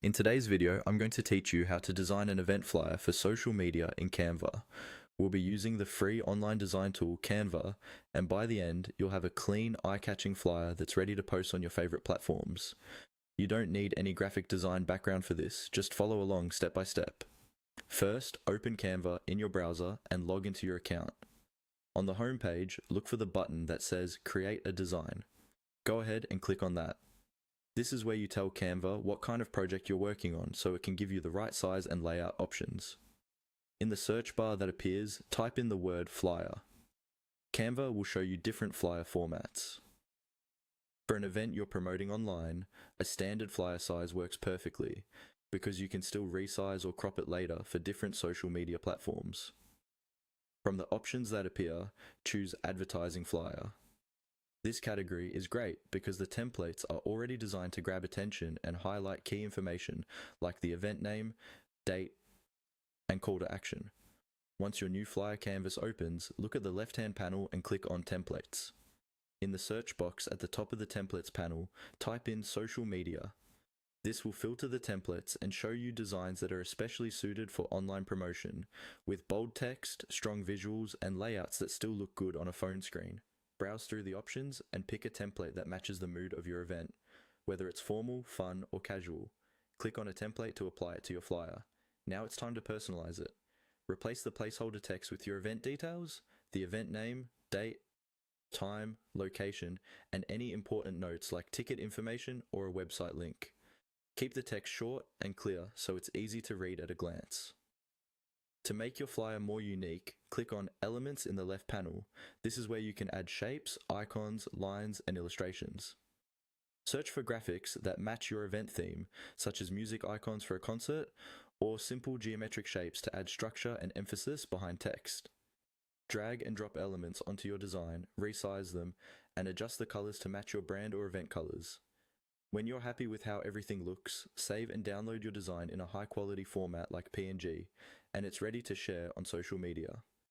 In today's video, I'm going to teach you how to design an event flyer for social media in Canva. We'll be using the free online design tool Canva, and by the end, you'll have a clean, eye-catching flyer that's ready to post on your favorite platforms. You don't need any graphic design background for this, just follow along step by step. First, open Canva in your browser and log into your account. On the home page, look for the button that says Create a Design. Go ahead and click on that. This is where you tell Canva what kind of project you're working on so it can give you the right size and layout options. In the search bar that appears, type in the word flyer. Canva will show you different flyer formats. For an event you're promoting online, a standard flyer size works perfectly because you can still resize or crop it later for different social media platforms. From the options that appear, choose Advertising Flyer. This category is great because the templates are already designed to grab attention and highlight key information like the event name, date, and call to action. Once your new flyer canvas opens, look at the left-hand panel and click on Templates. In the search box at the top of the Templates panel, type in Social Media. This will filter the templates and show you designs that are especially suited for online promotion, with bold text, strong visuals, and layouts that still look good on a phone screen. Browse through the options and pick a template that matches the mood of your event, whether it's formal, fun, or casual. Click on a template to apply it to your flyer. Now it's time to personalize it. Replace the placeholder text with your event details, the event name, date, time, location, and any important notes like ticket information or a website link. Keep the text short and clear so it's easy to read at a glance. To make your flyer more unique, click on Elements in the left panel. This is where you can add shapes, icons, lines, and illustrations. Search for graphics that match your event theme, such as music icons for a concert, or simple geometric shapes to add structure and emphasis behind text. Drag and drop elements onto your design, resize them, and adjust the colors to match your brand or event colors. When you're happy with how everything looks, save and download your design in a high-quality format like PNG, and it's ready to share on social media.